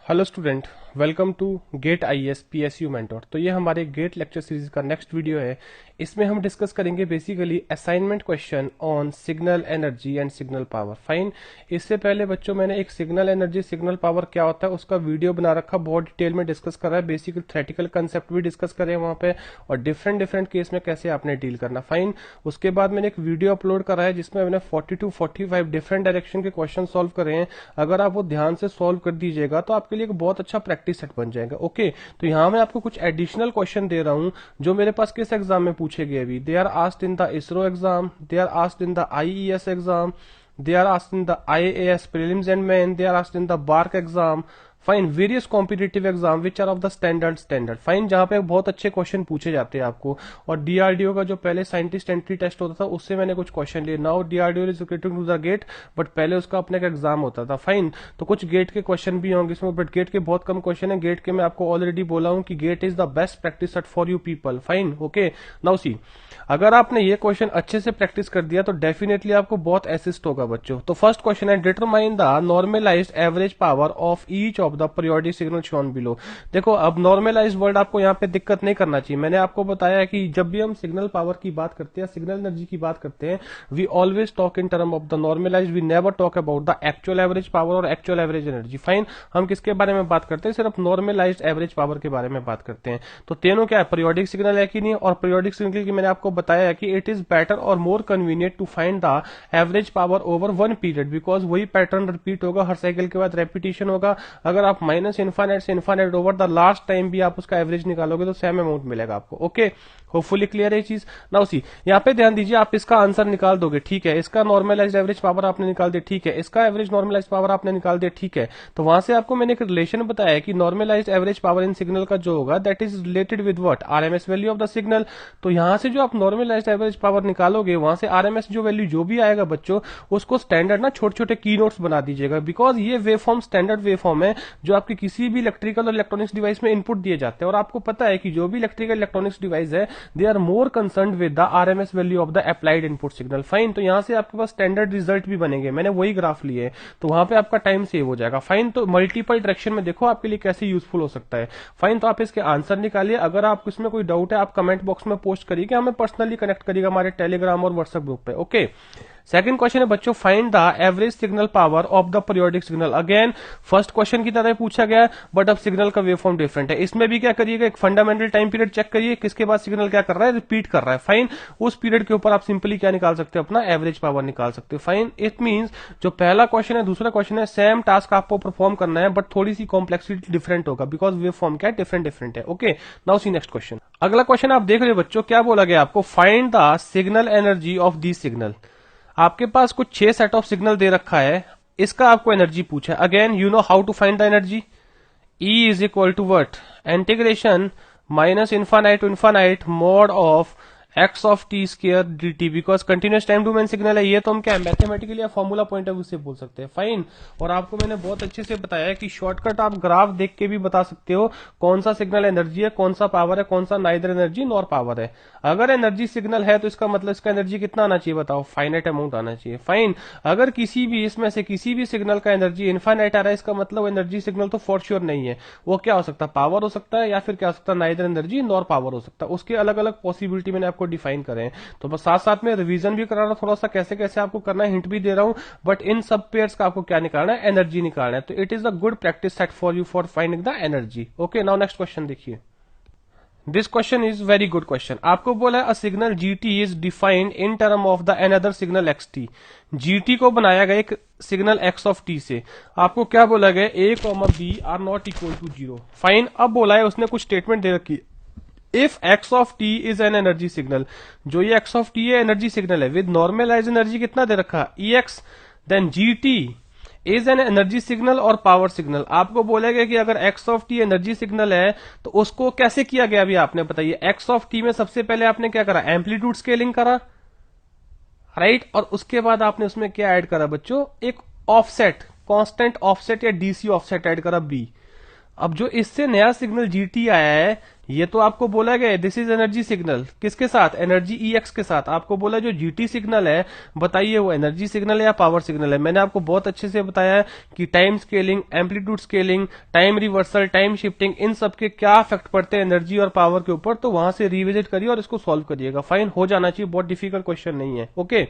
Hello student, welcome to GATE IAS PSU mentor. तो ये हमारे गेट लेक्चर सीरीज का नेक्स्ट वीडियो है। इसमें हम डिस्कस करेंगे basically assignment question on signal energy and signal power. Fine. इससे पहले बच्चों मैंने एक सिग्नल एनर्जी सिग्नल पावर क्या होता है उसका वीडियो बना रखा, बहुत डिटेल में डिस्कस कर रहा है, बेसिकली थ्योरेटिकल कंसेप्ट भी डिस्कस करें वहां पे और डिफरेंट डिफरेंट केस में कैसे आपने डील करना। फाइन। उसके बाद मैंने एक वीडियो अपलोड करा है जिसमें मैंने 40 to 45 डिफरेंट डायरेक्शन के क्वेश्चन सॉल्व करे हैं। अगर आप वो ध्यान से सॉल्व कर दीजिएगा तो आपके लिए एक बहुत अच्छा प्रैक्टिस सेट बन जाएगा। ओके, तो यहां मैं आपको कुछ एडिशनल क्वेश्चन दे रहा हूं जो मेरे पास किस एग्जाम में पूछे गए अभी। They are asked in the ISRO exam, they are asked in the IES exam, they are asked in the IAS prelims and main, they are asked in the BARC exam, fine, various competitive exam which are of the standard fine, जहां पे बहुत अच्छे question पूछे जाते हैं आपको। और DRDO का जो पहले साइंटिस्ट एंट्री टेस्ट होता था उससे मैंने कुछ क्वेश्चन लिए। Now DRDO is recruiting to the GATE, but पहले उसका अपने का एग्जाम होता था। फाइन, तो कुछ गेट के क्वेश्चन भी होंगे इसमें, बट गेट के बहुत कम क्वेश्चन है। गेट के मैं आपको ऑलरेडी बोला हूं कि GATE is the best practice set for you people. Fine, okay. Now see, अगर आपने ये क्वेश्चन अच्छे से प्रैक्टिस कर दिया तो डेफिनेटली आपको बहुत असिस्ट होगा बच्चों। तो फर्स्ट क्वेश्चन है, determine the normalised average power of each of the periodic signal shown below. देखो, अब नॉर्मलाइज्ड वर्ड आपको यहाँ पे दिक्कत नहीं करना चाहिए। मैंने आपको बताया है कि जब भी हम सिग्नल पावर की बात करते हैं, सिग्नल एनर्जी की बात करते हैं, we always talk in term of the normalised, we never talk about the actual average power और एक्चुअल एवरेज एनर्जी। फाइन, हम किसके बारे में बात करते हैं? सिर्फ नॉर्मलाइज्ड एवरेज पावर के बारे में बात करते हैं। तो तीनों क्या है, पीरियोडिक सिग्नल है कि नहीं? और पीरियोडिक सिग्नल की मैंने आपको बताया है कि इट इज बेटर और more convenient to find the average power over one period, because वही पैटर्न रिपीट होगा, हर साइकिल के बाद रेपिटेशन होगा। अगर आप माइनस इन्फाइनाइट से infinite over the last time भी आप उसका एवरेज निकालोगे तो सेम अमाउंट मिलेगा आपको। ओके, होपफुली क्लियर है ये चीज। नाउ सी, यहाँ पे ध्यान दीजिए, आप इसका आंसर निकाल दोगे, ठीक है। इसका नॉर्मलाइज्ड एवरेज पावर आपने निकाल दिया, ठीक है। इसका एवरेज नॉर्मलाइज्ड पावर आपने निकाल दिया, ठीक है। तो वहां से आपको मैंने एक रिलेशन बताया कि normalised average power in signal का जो होगा that is related with what, RMS value of the signal. तो यहां से जो आप नॉर्मलाइज्ड एवरेज पावर निकालोगे वहां से आरएमएस जो वैल्यू जो भी आएगा बच्चों, उसको स्टैंडर्ड ना छोटे छोटे की नोट्स बना दीजिएगा, बिकॉज ये wave form standard wave form है जो आपके किसी भी इलेक्ट्रिकल और इलेक्ट्रॉनिक्स डिवाइस में इनपुट दिए जाते हैं। और आपको पता है कि जो भी इलेक्ट्रिकल इलेक्ट्रॉनिक्स डिवाइस है they are more concern with the RMS value of the applied input signal. Fine, तो यहां से आपके पास स्टैंडर्ड रिजल्ट भी बनेंगे, मैंने वही ग्राफ लिए, तो वहां पे आपका टाइम सेव हो जाएगा। फाइन, तो मल्टीपल डायरेक्शन में देखो आपके लिए कैसे यूजफुल हो सकता है। फाइन, तो आप इसके आंसर निकालिए। अगर आपको इसमें कोई डाउट है आप कमेंट बॉक्स में पोस्ट करिए, हमें पर्सनली कनेक्ट करिएगा हमारे टेलीग्राम और व्हाट्सएप ग्रुप पे। ओके, सेकंड क्वेश्चन है बच्चों, find the average signal power of the periodic signal. Again first question की तरह पूछा गया, बट अब सिग्नल का वेव फॉर्म डिफरेंट है। इसमें भी क्या करिएगा, एक फंडामेंटल टाइम पीरियड चेक करिए, किसके बाद सिग्नल क्या कर रहा है, रिपीट कर रहा है। फाइन, उस पीरियड के ऊपर आप सिंपली क्या निकाल सकते हो, अपना एवरेज पावर निकाल सकते हो। फाइन, इट मींस जो पहला क्वेश्चन है दूसरा क्वेश्चन है, सेम टास्क आपको परफॉर्म करना है बट थोड़ी सी कॉम्प्लेक्सिटी डिफरेंट होगा, बिकॉज वेव फॉर्म क्या है, डिफरेंट है। ओके, नाउ सी नेक्स्ट क्वेश्चन। अगला क्वेश्चन आप देख रहे हो बच्चों, क्या बोला गया आपको, find the signal energy of the signal. आपके पास कुछ 6 सेट ऑफ सिग्नल दे रखा है, इसका आपको एनर्जी पूछा है। Again you know how to find the energy, E is equal to what, integration minus infinite to infinite mod of x of t square d t, because continuous time domain signal है ये, तो हम क्या mathematically या formula point of view से बोल सकते हैं। फाइन, और आपको मैंने बहुत अच्छे से बताया कि शॉर्टकट आप ग्राफ देख के भी बता सकते हो कौन सा सिग्नल एनर्जी है, कौन सा पावर है, कौन सा नाइदर एनर्जी नॉर पावर है। अगर एनर्जी सिग्नल है तो इसका मतलब इसका एनर्जी कितना आना चाहिए बताओ, फाइनाइट अमाउंट आना चाहिए। फाइन, अगर किसी भी इसमें से किसी भी सिग्नल का एनर्जी इनफाइनाइट आ रहा है, इसका मतलब एनर्जी सिग्नल तो फॉर श्योर नहीं है। वो क्या हो सकता है, पावर हो सकता है, या फिर क्या हो सकता है, नाइदर एनर्जी नॉर पावर हो सकता है। उसके अलग अलग पॉसिबिलिटी मैंने आपको डिफाइन करे हैं, तो बस साथ साथ में रिवीजन भी करा रहा हूं थोड़ा सा, कैसे कैसे आपको करना है हिंट भी दे रहा हूं। बट इन सब पेयर्स का आपको क्या निकालना है, एनर्जी निकालना है। तो it is a good practice set for you for finding the energy. Okay, now next question देखिए। This question is very good question. आपको बोला है a signal GT is defined in term of the another signal x t. GT को बनाया गया एक signal x of T से। आपको क्या बोला गया, a comma b are not equal to 0। Fine, अब बोला है उसने कुछ स्टेटमेंट दे रखी, if x of t is an energy signal, जो ये एक्स ऑफ टी है एनर्जी सिग्नल है, विद नॉर्मलाइज एनर्जी कितना दे रखा, e x, then g t is an energy signal और पावर सिग्नल। आपको बोलेगा कि अगर x of t energy signal है तो उसको कैसे किया गया अभी आपने बताइए। एक्स ऑफ टी में सबसे पहले आपने क्या करा, एम्पलीट्यूड स्केलिंग करा, राइट, और उसके बाद आपने उसमें क्या ऐड करा बच्चों, एक ऑफसेट, कांस्टेंट ऑफसेट या डीसी ऑफसेट ऐड करा बी। अब जो इससे नया सिग्नल जीटी आया है, ये तो आपको बोला गया है दिस इज एनर्जी सिग्नल, किसके साथ, एनर्जी ई एक्स के साथ। आपको बोला जो जीटी सिग्नल है, बताइए वो एनर्जी सिग्नल है या पावर सिग्नल है। मैंने आपको बहुत अच्छे से बताया है कि time scaling, amplitude scaling, time reversal, time shifting, इन सब के क्या इफेक्ट पड़ते हैं एनर्जी और पावर के ऊपर। तो वहां से रिविजिट करिए और इसको सॉल्व करिएगा। फाइन, हो जाना चाहिए, बहुत डिफिकल्ट क्वेश्चन नहीं है। ओके,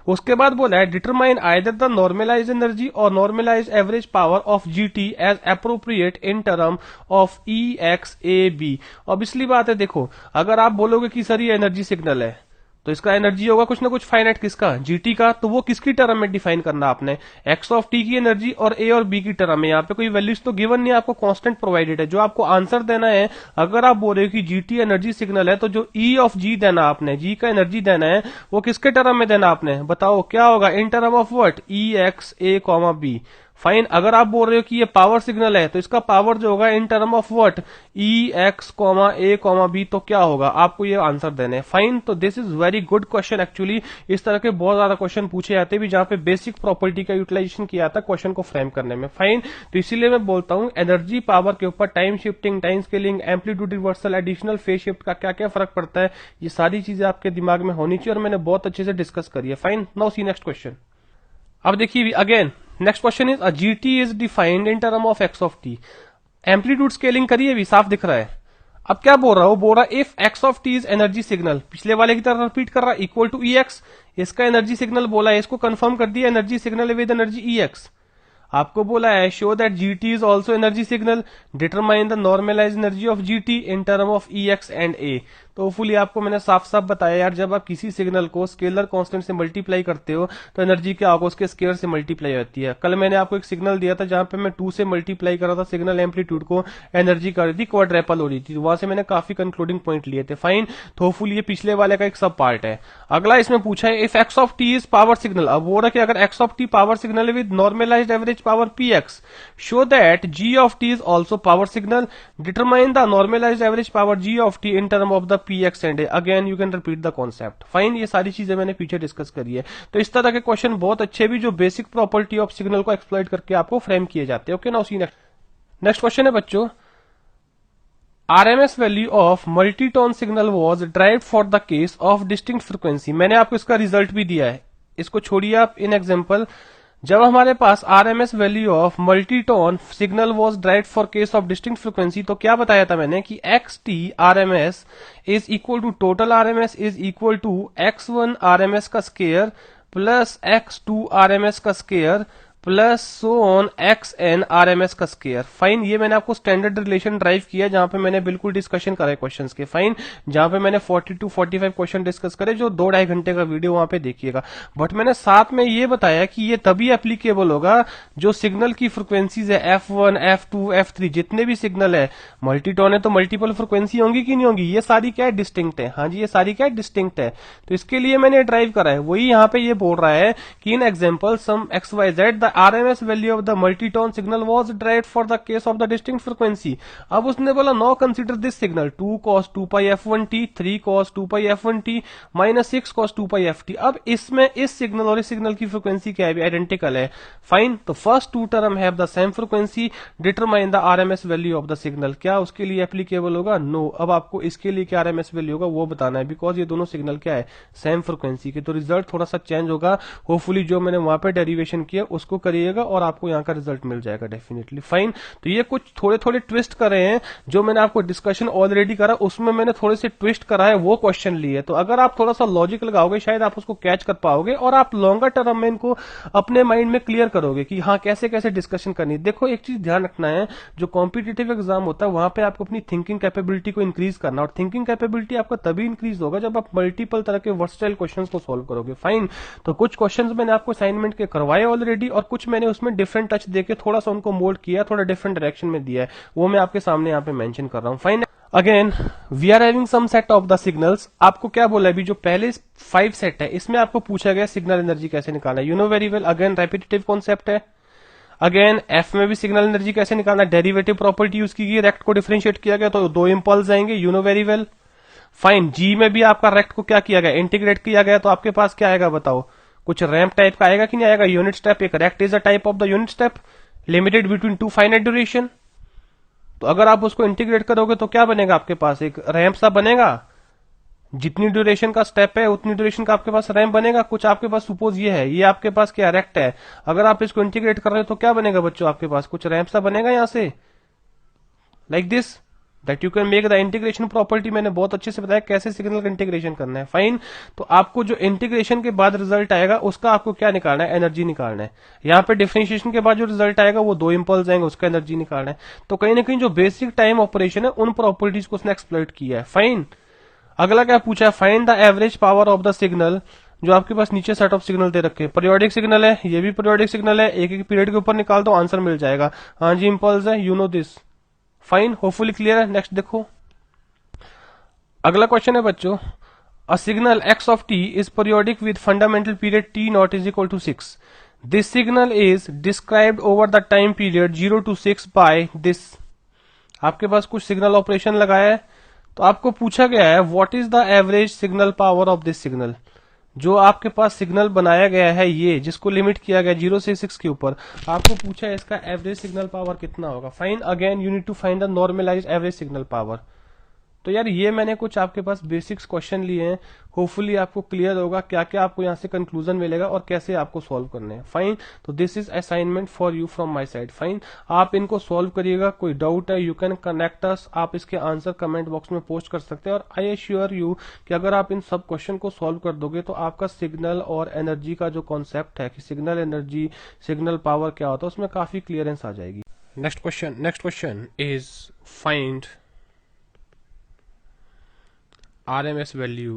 उसके बाद बोला है determine either the normalize energy और normalize average power of GT as appropriate in term of e x a b. Obviously बात है, देखो अगर आप बोलोगे कि सर ये एनर्जी सिग्नल है, तो इसका एनर्जी होगा कुछ ना कुछ फाइनाइट, किसका, जीटी का। तो वो किसकी टर्म में डिफाइन करना आपने, एक्स ऑफ टी की एनर्जी और ए और बी की टर्म में। यहाँ पे कोई वैल्यूज तो गिवन नहीं है, आपको कांस्टेंट प्रोवाइडेड है। जो आपको आंसर देना है, अगर आप बोल रहे हो कि जीटी एनर्जी सिग्नल है, तो जो ई ऑफ जी देना आपने, जी का एनर्जी देना है, वो किसके टर्म में देना आपने, बताओ क्या होगा, in term of what, E x a comma b. Fine, अगर आप बोल रहे हो कि ये पावर सिग्नल है, तो इसका पावर जो होगा in term of what, E x comma a comma b, तो क्या होगा, आपको ये आंसर देने हैं। फाइन, तो this is very good question. Actually इस तरह के बहुत ज्यादा क्वेश्चन पूछे जाते हैं भी, जहां पे बेसिक प्रॉपर्टी का यूटिलाइजेशन किया जाता है क्वेश्चन को फ्रेम करने में। फाइन, तो इसीलिए मैं बोलता हूं एनर्जी पावर के ऊपर time shifting, time scaling, amplitude reversal, additional phase shift का क्या क्या फर्क पड़ता है, ये सारी चीजें आपके दिमाग में होनी चाहिए और मैंने बहुत अच्छे से डिस्कस करी है। Fine, now see next question. अब देखिए again next question is, a GT is defined in term of x of T. Amplitude scaling करिए, भी साफ दिख रहा है। अब क्या बोल रहा है, वो बोल रहा है if x of t is energy signal, पिछले वाले की तरह रिपीट कर रहा है, इक्वल टू ई एक्स, इसका एनर्जी सिग्नल बोला है, इसको कंफर्म कर दिया energy signal with energy e x. आपको बोला है show that GT is also energy signal, determine the normalize energy of GT in term of e x and a. तो फुली आपको मैंने साफ साफ बताया यार, जब आप किसी सिग्नल को स्केलर कांस्टेंट से मल्टीप्लाई करते हो तो एनर्जी क्या होगा, उसके स्केयर से मल्टीप्लाई होती है। कल मैंने आपको एक सिग्नल दिया था जहां पे मैं 2 से मल्टीप्लाई कर रहा था सिग्नल एम्पलीट्यूड को, एनर्जी कर रही थी क्वाड्रेपल हो रही थी, वहां से मैंने काफी कंक्लूडिंग पॉइंट लिए थे। फाइन, तो होपफुली ये पिछले वाले का एक सब पार्ट है। अगला इसमें पूछा है if x of t is power signal. अब वो रहा कि अगर x of t power signal with normalised average power P x, show that g of t is also power signal, determine the normalised average power g of t in term of the P x and a. Again you can repeat the concept. Fine, ये सारी चीजें मैंने पीछे discuss करी है। तो इस तरह के क्वेश्चन बहुत अच्छे भी जो बेसिक प्रॉपर्टी ऑफ सिग्नल को एक्सप्लॉइट करके आपको फ्रेम किए जाते हैं। ओके, नाउ सी नेक्स्ट क्वेश्चन है बच्चों, RMS value of multitone signal was derived for the case of distinct frequency. मैंने आपको इसका रिजल्ट भी दिया है, इसको छोड़िए आप। इन एग्जांपल, जब हमारे पास RMS value of multitone signal was derived for case of distinct frequency, तो क्या बताया था मैंने कि XT RMS is equal to total RMS is equal to X1 RMS का स्केयर प्लस X2 RMS का square plus so on XN RMS का square. Fine, ये मैंने आपको स्टैंडर्ड रिलेशन ड्राइव किया जहां पे मैंने बिल्कुल डिस्कशन करा है क्वेश्चंस के। फाइन, जहां पे मैंने 40 to 45 क्वेश्चन डिस्कस करे, जो 2-2.5 घंटे का वीडियो वहां पे देखिएगा। बट मैंने साथ में ये बताया कि ये तभी एप्लीकेबल होगा जो सिग्नल की फ्रिक्वेंसीज है F1 F2 F3, जितने भी सिग्नल है, मल्टीटोन है तो मल्टीपल फ्रिक्वेंसी होंगी कि नहीं होंगी, ये सारी क्या है, डिस्टिंक्ट है। हाँ जी, ये सारी क्या है, डिस्टिंक्ट है। तो इसके लिए मैंने ड्राइव करा है, वही यहाँ पे ये बोल रहा है कि in example some XYZ the RMS value of the multi-tone signal was derived for the case of the distinct frequency। अब उसने बोला now consider this signal 2 cos 2 pi f1t 3 cos 2 pi f1t minus 6 cos 2 pi ft। अब इसमें इस signal और इस signal की frequency क्या है, आइडेंटिकल है। फाइन, तो first 2 term have the same frequency, determine the RMS value of the signal. क्या उसके लिए एप्लीकेबल होगा, नो। अब आपको इसके लिए क्या RMS वैल्यू होगा वो बताना है, बिकॉज ये दोनों सिग्नल क्या है, सेम फ्रीक्वेंसी के। तो रिजल्ट थोड़ा सा चेंज होगा। होपफुली जो मैंने वहां पे डेरिवेशन किया उसको करिएगा और आपको यहाँ का रिजल्ट मिल जाएगा डेफिनेटली। फाइन, तो ये कुछ थोड़े थोड़े ट्विस्ट करे हैं, जो मैंने आपको डिस्कशन ऑलरेडी करा उसमें मैंने थोड़े से ट्विस्ट करा है, वो क्वेश्चन लिए। तो अगर आप थोड़ा सा लॉजिक लगाओगे शायद आप उसको कैच कर पाओगे और आप लॉन्गर टर्म में इनको अपने माइंड में क्लियर करोगे कि हाँ कैसे कैसे डिस्कशन करनी है। देखो एक चीज ध्यान रखना है, जो कॉम्पिटिटिव एग्जाम होता है वहां पे आपको अपनी थिंकिंग कैपेबिलिटी को इंक्रीज करना, और थिंकिंग कैपेबिलिटी आपका तभी इंक्रीज होगा जब आप मल्टीपल तरह के वर्सटाइल क्वेश्चंस को सॉल्व करोगे। फाइन, तो कुछ क्वेश्चंस मैंने आपको असाइनमेंट के करवाए ऑलरेडी और कुछ मैंने उसमें डिफरेंट टच देके थोड़ा सा उनको मोल्ड किया, थोड़ा डिफरेंट डायरेक्शन में दिया है, वो मैं आपके सामने यहाँ पे मेंशन कर रहा हूँ। Fine, again we are having some set of the signals. आपको क्या बोला अभी, जो पहले 5 सेट है इसमें आपको पूछा गया सिग्नल एनर्जी कैसे निकालना है। You know very well, again repetitive concept है। अगेन एफ में भी सिग्नल एनर्जी कैसे निकालना, डेरिवेटिव प्रॉपर्टी यूज की गई, रेक्ट को डिफरेंशिएट किया गया तो 2 इंपल्स आएंगे। You know very well. Fine, g में भी आपका रेक्ट को क्या किया गया, इंटीग्रेट किया गया, तो आपके पास क्या आएगा बताओ, कुछ रैंप टाइप का आएगा कि नहीं आएगा, यूनिट स्टेप। एक rect is a type of the unit step limited between 2 finite duration. तो अगर आप उसको इंटीग्रेट करोगे तो क्या बनेगा आपके पास, एक रैंप सा बनेगा। जितनी ड्यूरेशन का स्टेप है उतनी ड्यूरेशन का आपके पास रैंप बनेगा। कुछ आपके पास सपोज ये है, ये आपके पास क्या रेक्ट है, अगर आप इसको इंटीग्रेट कर रहे हो तो क्या बनेगा बच्चों, आपके पास कुछ रैंप सा बनेगा यहां से, like this, that you can make the integration property. मैंने बहुत अच्छे से बताया कैसे सिग्नल का इंटीग्रेशन करना है। फाइन, तो आपको जो इंटीग्रेशन के बाद रिजल्ट आएगा उसका आपको क्या निकालना है, एनर्जी निकालना है। यहाँ पे डिफरेंशिएशन के बाद जो रिजल्ट आएगा वो 2 इंपल्स आएंगे, उसका एनर्जी निकालना है। तो कहीं ना कहीं जो बेसिक टाइम ऑपरेशन है उन प्रॉपर्टीज को उसने एक्सप्लॉइट किया है। फाइन, अगला क्या पूछा है, find the average power of the signal. जो आपके पास नीचे सेट ऑफ सिग्नल दे रखे हैं, पीरियोडिक सिग्नल है, ये भी पीरियोडिक सिग्नल है, एक एक पीरियड के ऊपर निकाल दो आंसर मिल जाएगा। हाँ जी, इंपल्स है, you know this. Fine, hopefully clear है। नेक्स्ट देखो, अगला क्वेश्चन है बच्चों, a signal x of t is periodic with fundamental period T not is equal to 6। This signal is described over the time period 0 to 6 by this. आपके पास कुछ signal operation लगाया है, तो आपको पूछा गया है what is the average signal power of this signal. जो आपके पास सिग्नल बनाया गया है ये, जिसको लिमिट किया गया 0 से 6 के ऊपर, आपको पूछा है इसका एवरेज सिग्नल पावर कितना होगा। Fine, again you need to find the normalised average signal power. तो यार ये मैंने कुछ आपके पास बेसिक्स क्वेश्चन लिए हैं, होपफुली आपको क्लियर होगा क्या क्या आपको यहाँ से कंक्लूजन मिलेगा और कैसे आपको सॉल्व करने हैं। फाइन, तो this is assignment for you from my side. Fine, आप इनको सॉल्व करिएगा, कोई डाउट है यू कैन कनेक्ट अस, आप इसके आंसर कमेंट बॉक्स में पोस्ट कर सकते हैं। और आई एश्योर यू कि अगर आप इन सब क्वेश्चन को सॉल्व कर दोगे तो आपका सिग्नल और एनर्जी का जो कॉन्सेप्ट है कि सिग्नल एनर्जी सिग्नल पावर क्या होता है उसमें काफी क्लियरेंस आ जाएगी। Next question is find RMS value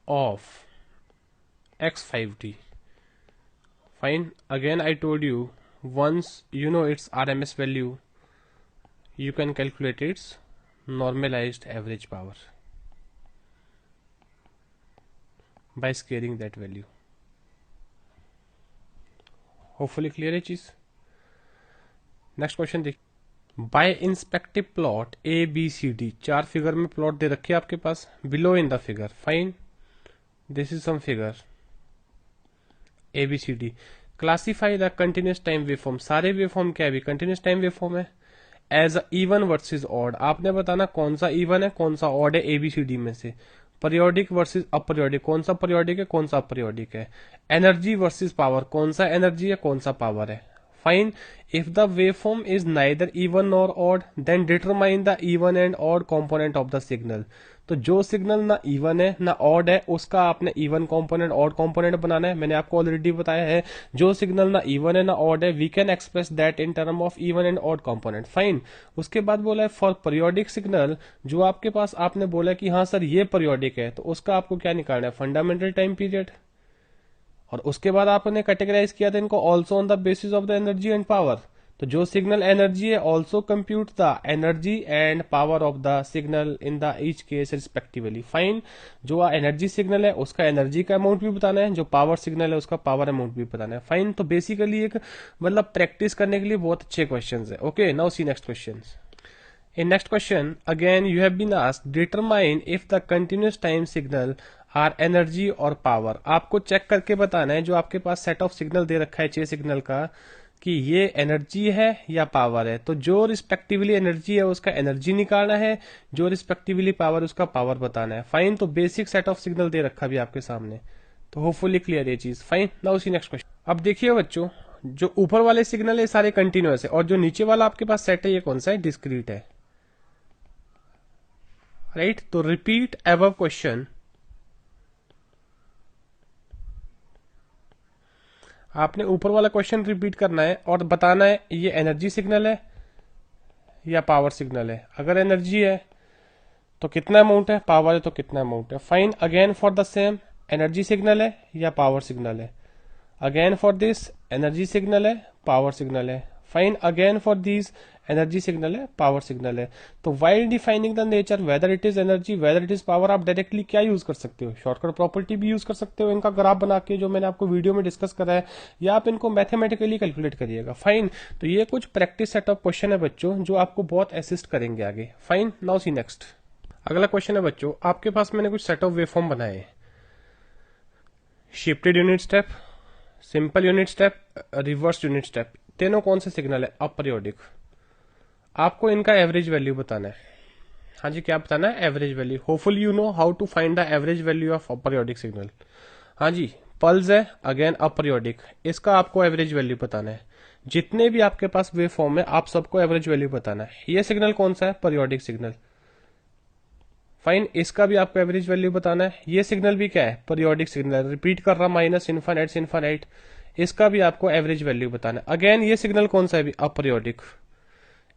of X5T. Fine. Again, I told you, once you know its RMS value, you can calculate its normalized average power by scaling that value. Hopefully clear है चीज। Next question देखिए, by inspective plot a b c d, 4 figure में plot दे रखे आपके पास, below in the figure. Fine, this is some figure a b c d. Classify the continuous time waveform, सारे waveform क्या है, कंटिन्यूस टाइम वेवफॉर्म है, as even versus odd. आपने बताना कौन सा इवन है कौन सा ऑड है एबीसीडी में से। पीरियोडिक वर्सेस अपरियोडिक, कौन सा पीरियोडिक है कौन सा अपरियोडिक है। एनर्जी वर्सेस पावर, कौन सा एनर्जी है कौन सा पावर है। Fine, if the waveform is neither even nor odd, then determine the even and odd component of the signal. तो जो सिग्नल ना इवन है ना ऑड है उसका आपने इवन कंपोनेंट ऑड कंपोनेंट बनाना है। मैंने आपको ऑलरेडी बताया है जो सिग्नल ना इवन है ना ऑड है we can express that in term of even and odd component. Fine, उसके बाद बोला है फॉर पीरियोडिक सिग्नल, जो आपके पास आपने बोला कि हाँ सर ये पीरियोडिक है, तो उसका आपको क्या निकालना है, फंडामेंटल टाइम पीरियड। और उसके बाद आपने कैटेगराइज किया था इनको also on the basis of the energy and power. तो जो सिग्नल एनर्जी है also compute the energy and power of the signal in the each case respectively. Fine, जो एनर्जी सिग्नल है उसका एनर्जी का अमाउंट भी बताना है, जो पावर सिग्नल है उसका पावर अमाउंट भी बताना है। फाइन, तो बेसिकली एक मतलब प्रैक्टिस करने के लिए बहुत अच्छे क्वेश्चन है। Okay, now C next question. In next question, again you have been asked, determine if the continuous time signal are energy और power। आपको चेक करके बताना है जो आपके पास सेट ऑफ सिग्नल दे रखा है 6 सिग्नल का, कि ये एनर्जी है या पावर है। तो जो रिस्पेक्टिवली एनर्जी है उसका एनर्जी निकालना है, जो रिस्पेक्टिवली पावर उसका पावर बताना है। फाइन, तो बेसिक सेट ऑफ सिग्नल दे रखा भी आपके सामने, तो होपफुली क्लियर ये चीज। Fine, now see next question. अब देखिए बच्चों, जो ऊपर वाले सिग्नल है सारे कंटिन्यूअस है और जो नीचे वाला आपके पास सेट है ये कौन सा है, डिस्क्रीट है। राइट, तो रिपीट एबव क्वेश्चन। आपने ऊपर वाला क्वेश्चन रिपीट करना है और बताना है ये एनर्जी सिग्नल है या पावर सिग्नल है। अगर एनर्जी है तो कितना अमाउंट है, पावर है तो कितना अमाउंट है। Fine, again for the same, energy signal है या पावर सिग्नल है। Again for this, energy signal है पावर सिग्नल है। Fine, again for this, energy signal है पावर सिग्नल है। तो while defining the nature whether it is energy whether it is power, आप directly क्या यूज कर सकते हो, शॉर्टकट प्रॉपर्टी भी यूज कर सकते हो इनका ग्राफ बना के, जो मैंने आपको वीडियो में डिस्कस करा है, या आप इनको मैथमेटिकली कैलकुलेट करिएगा। फाइन, तो ये कुछ प्रैक्टिस सेट ऑफ क्वेश्चन है बच्चों जो आपको बहुत असिस्ट करेंगे आगे। Fine, now see next. अगला क्वेश्चन है बच्चों, आपके पास मैंने कुछ सेट ऑफ वेवफॉर्म बनाए हैं, shifted unit step, simple unit step, reverse unit step. तीनों कौन से सिग्नल है? अपरियोडिक। आपको इनका एवरेज वैल्यू बताना है। हाँ जी, क्या बताना है? Average value. Hopefully you know how to find the average value of aperiodic signal. हाँ जी, पल्स है अगेन अपरियोडिक, इसका आपको एवरेज वैल्यू बताना है। जितने भी आपके पास वेव फॉर्म है आप सबको एवरेज वैल्यू बताना है। ये सिग्नल कौन सा है? Periodic signal. फाइन, इसका भी आपको एवरेज वैल्यू बताना है। ये सिग्नल भी क्या है? पीरियोडिक सिग्नल, रिपीट कर रहा, माइनस इन्फानाइट से इन्फानाइट, इसका भी आपको एवरेज वैल्यू बताना है। अगेन ये सिग्नल कौन सा है? अभी अपरियोडिक,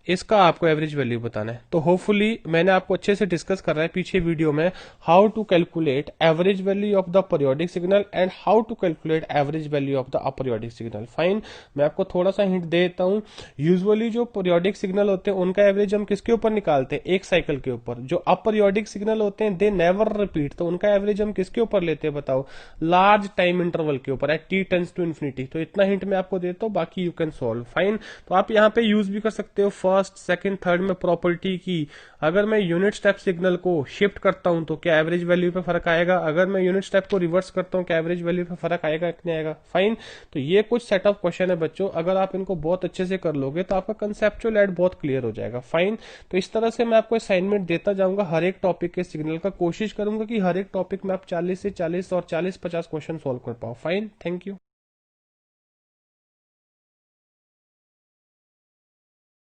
इसका आपको एवरेज वैल्यू बताना है। तो होपफुली मैंने आपको अच्छे से डिस्कस कर रहा है पीछे वीडियो में, how to calculate average value of the periodic signal and how to calculate average value of the aperiodic signal. Fine, मैं आपको थोड़ा सा हिंट दे देता हूं। यूजुअली जो पीरियोडिक सिग्नल होते हैं उनका एवरेज हम किसके ऊपर निकालते हैं? एक साइकिल के ऊपर। जो अपरियोडिक सिग्नल होते हैं दे नेवर रिपीट, तो उनका एवरेज हम किसके ऊपर लेते हैं बताओ? लार्ज टाइम इंटरवल के ऊपर, at t tends to infinity. तो इतना हिंट मैं आपको देता हूं, बाकी यू कैन सॉल्व। फाइन, तो आप यहाँ पे यूज भी कर सकते हो फर्स्ट सेकंड थर्ड में प्रॉपर्टी की। अगर मैं यूनिट स्टेप सिग्नल को शिफ्ट करता हूं तो क्या एवरेज वैल्यू पे फर्क आएगा? अगर मैं यूनिट स्टेप को रिवर्स करता हूं क्या एवरेज वैल्यू पे फर्क आएगा कि नहीं आएगा? फाइन, तो ये कुछ सेट ऑफ क्वेश्चन है बच्चों, अगर आप इनको बहुत अच्छे से कर लोगे तो आपका कंसेप्चुअल एड बहुत क्लियर हो जाएगा। फाइन, तो इस तरह से मैं आपको असाइनमेंट देता जाऊंगा हर एक टॉपिक के सिग्नल का। कोशिश करूंगा कि हर एक टॉपिक में आप 40 से 40 और 40-50 क्वेश्चन सोल्व कर पाओ। Fine, thank you.